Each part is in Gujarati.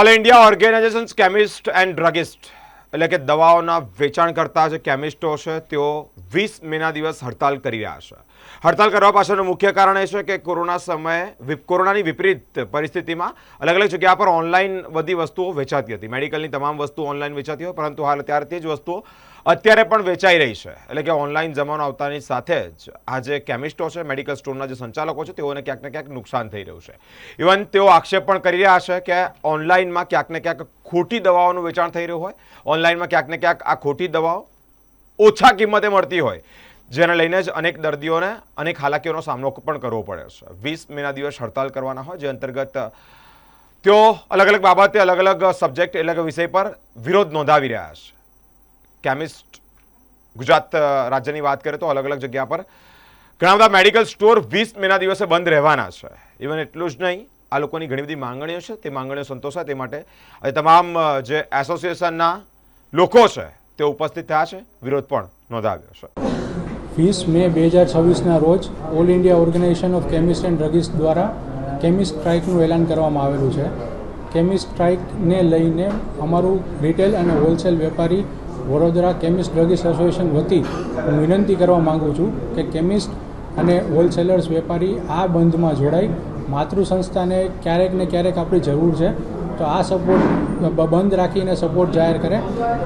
All India organisations chemist and druggist એટલે કે દવાઓના વેચાણ કરતા જે કેમિસ્ટો છે તેઓ 20 મેના દિવસ હડતાલ કરી રહ્યા છે. હડતાલ કરવા પાછળનું મુખ્ય કારણ એ છે કે કોરોના સમયે કોરોનાની વિપરીત પરિસ્થિતિમાં અલગ અલગ જગ્યા પર ઓનલાઈન બધી વસ્તુઓ વેચાતી હતી. મેડિકલની તમામ વસ્તુઓ ઓનલાઈન વેચાતી હોય, પરંતુ હાલ અત્યારે તે જ વસ્તુઓ અત્યારે પણ વેચાઈ રહી છે. એટલે કે ઓનલાઈન જમાનો આવતાની સાથે જ આ જે કેમિસ્ટો છે, મેડિકલ સ્ટોરના જે સંચાલકો છે, તેઓને ક્યાંક ને ક્યાંક નુકસાન થઈ રહ્યું છે. ઇવન તેઓ આક્ષેપ પણ કરી રહ્યા છે કે ઓનલાઈનમાં ક્યાંક ને ક્યાંક ખોટી દવાઓનું વેચાણ થઈ રહ્યું હોય, ઓનલાઈનમાં ક્યાંક ને ક્યાંક આ ખોટી દવાઓ ઓછા કિંમતે મળતી હોય, જેને લઈને જ અનેક દર્દીઓને અનેક હાલાકીઓનો સામનો પણ કરવો પડે છે. 20 મેના દિવસ હડતાલ કરવાના હોય, જે અંતર્ગત તેઓ અલગ અલગ બાબતે અલગ અલગ સબ્જેક્ટ એટલે કે વિષય પર વિરોધ નોંધાવી રહ્યા છે. કેમિસ્ટ ગુજરાત રાજ્યની વાત કરીએ તો અલગ અલગ જગ્યા પર ઘણા બધા મેડિકલ સ્ટોર 20 મેના દિવસે બંધ રહેવાના છે. ઇવન એટલું જ નહીં, આ લોકોની ઘણી બધી માંગણીઓ છે, તે માંગણીઓ સંતોષાય તે માટે આજે તમામ જે એસોસિએશનના લોકો છે તે ઉપસ્થિત થયા છે, વિરોધ પણ નોંધાવ્યો છે. 20 મે 2026ના રોજ all India organisation of chemist and druggist દ્વારા કેમિસ્ટ સ્ટ્રાઇકનું એલાન કરવામાં આવેલું છે. કેમિસ્ટ સ્ટ્રાઇકને લઈને અમારું રિટેલ અને હોલસેલ વેપારી વડોદરા કેમિસ્ટ ડ્રગિસ્ટ એસોસિએશન વતી હું વિનંતી કરવા માગું છું કે કેમિસ્ટ અને હોલસેલર્સ વેપારી આ બંધમાં જોડાઈ. માતૃ સંસ્થાને ક્યારેક ને ક્યારેક આપણી જરૂર છે, તો આ સપોર્ટ બંધ રાખીને સપોર્ટ જાહેર કરે.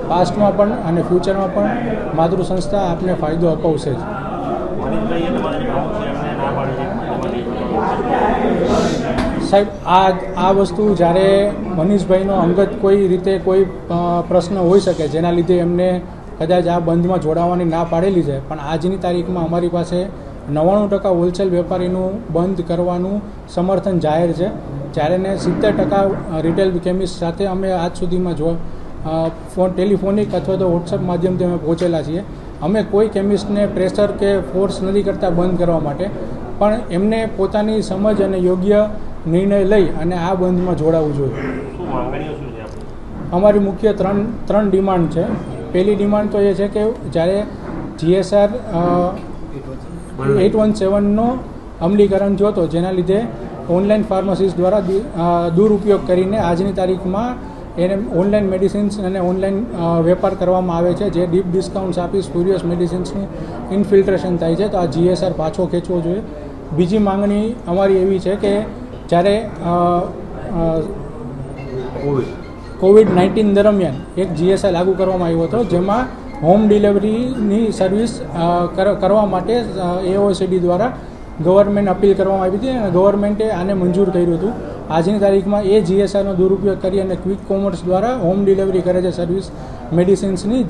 પાસ્ટમાં પણ અને ફ્યુચરમાં પણ માતૃ સંસ્થા આપને ફાયદો અપાવશે જ. સાહેબ, આ વસ્તુ જ્યારે મનીષભાઈનો અંગત કોઈ રીતે કોઈ પ્રશ્ન હોઈ શકે જેના લીધે એમને કદાચ આ બંધમાં જોડાવાની ના પાડેલી છે, પણ આજની તારીખમાં અમારી પાસે 99% હોલસેલ વેપારીનું બંધ કરવાનું સમર્થન જાહેર છે, જ્યારે ને 70% રિટેલ કેમિસ્ટ સાથે અમે આજ સુધીમાં ટેલિફોનિક અથવા તો વોટ્સઅપ માધ્યમથી અમે પહોંચેલા છીએ. અમે કોઈ કેમિસ્ટને પ્રેશર કે ફોર્સ નથી કરતા બંધ કરવા માટે, પણ એમને પોતાની સમજ અને યોગ્ય નિર્ણય લઈ અને આ બંધમાં જોડાવવું જોઈએ. અમારી મુખ્ય ત્રણ ડિમાન્ડ છે. પહેલી ડિમાન્ડ તો એ છે કે જ્યારે GSR 817નો અમલીકરણ થયો હતો, જેના લીધે ઓનલાઈન ફાર્મસીસ દ્વારા દુરુપયોગ કરીને આજની તારીખમાં એને ઓનલાઈન મેડિસિન્સ અને ઓનલાઈન વેપાર કરવામાં આવે છે, જે ડીપ ડિસ્કાઉન્ટ્સ આપી સ્પુરિયસ મેડિસિન્સનું ઇન્ફિલ્ટ્રેશન થાય છે. તો આ GSR પાછો ખેંચવો જોઈએ. બીજી માંગણી અમારી એવી છે કે જ્યારે COVID-19 દરમિયાન એક GSR લાગુ કરવામાં આવ્યો હતો, જેમાં હોમ ડિલિવરીની સર્વિસ કરવા માટે AOCD દ્વારા ગવર્મેન્ટ અપીલ કરવામાં આવી હતી અને ગવર્મેન્ટે આને મંજૂર કર્યું હતું. આજની તારીખમાં એ GSRનો દુરુપયોગ કરી અને ક્વિક કોમર્સ દ્વારા હોમ ડિલિવરી કરે છે સર્વિસ મેડિસિન્સની,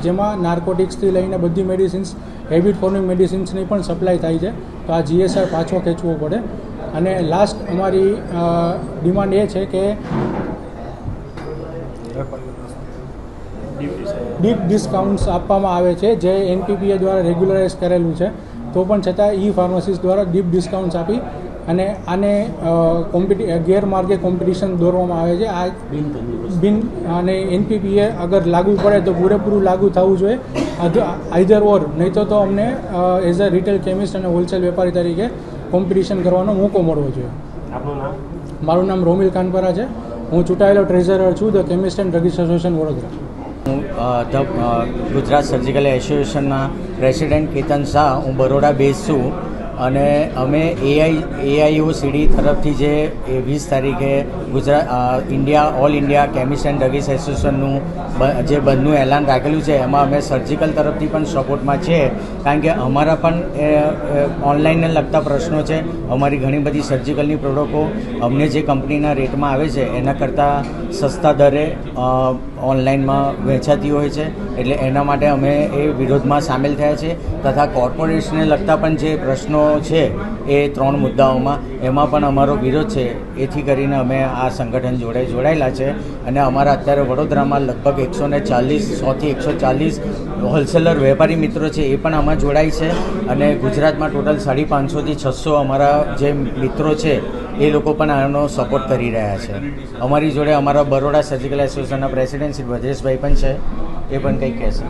જેમાં નાર્કોટિક્સથી લઈને બધી મેડિસિન્સ, હેબિટ ફોર્મિંગ મેડિસિન્સની પણ સપ્લાય થાય છે. તો આ GSR પાછો ખેંચવો પડે. અને લાસ્ટ અમારી ડિમાન્ડ એ છે કે ડીપ ડિસ્કાઉન્ટ્સ આપવામાં આવે છે, જે NPPA દ્વારા રેગ્યુલરાઇઝ કરેલું છે, તો પણ છતાં ફાર્મસીસ દ્વારા ડીપ ડિસ્કાઉન્ટ્સ આપી અને આને ગેરમાર્ગે કોમ્પિટિશન દોરવામાં આવે છે. આ અને NPPA અગર લાગુ પડે તો પૂરેપૂરું લાગુ થવું જોઈએ, આઈધર ઓર, નહીં તો અમને એઝ અ રિટેલ કેમિસ્ટ અને હોલસેલ વેપારી તરીકે કોમ્પિટિશન કરવાનો મોકો મળવો જોઈએ. મારું નામ રોમિલ કાનપરા છે. હું ચૂંટાયેલો ટ્રેઝરર છું the chemist and druggist association Vadodara. હું ગુજરાત સર્જિકલ એસોસિએશનના પ્રેસિડેન્ટ કેતન શાહ, હું બરોડા બેઝ છું. અને અમે AIOCD તરફથી જે 20 તારીખે All India chemist and druggist એસોસિએશનનું જે બંધનું એલાન રાખેલું છે, એમાં અમે સર્જિકલ તરફથી પણ સપોર્ટમાં છે, કારણ કે અમારા પણ ઓનલાઈનને લગતા પ્રશ્નો છે. અમારી ઘણી બધી સર્જિકલની પ્રોડક્ટો અમને જે કંપનીના રેટમાં આવે છે એના કરતાં સસ્તા દરે ઓનલાઈનમાં વેચાતી હોય છે, એટલે એના માટે અમે એ વિરોધમાં સામેલ થયા છે. તથા કોર્પોરેશનને લગતા પણ જે પ્રશ્નો છે એ 3 મુદ્દાઓમાં, એમાં પણ અમારો વિરોધ છે. એથી કરીને અમે આ સંગઠન જોડે જોડાયેલા છે. અને અમારા અત્યારે વડોદરામાં લગભગ 100થી 140 હોલસેલર વેપારી મિત્રો છે, એ પણ આમાં જોડાય છે. અને ગુજરાતમાં ટોટલ 550થી 600 અમારા જે મિત્રો છે એ લોકો પણ આનો સપોર્ટ કરી રહ્યા છે. અમારી જોડે અમારા બરોડા સર્જિકલ એસોસિએશનના પ્રેસિડેન્ટ શ્રી ભદ્રેશભાઈ પણ છે, એ પણ કંઈક કહેશે.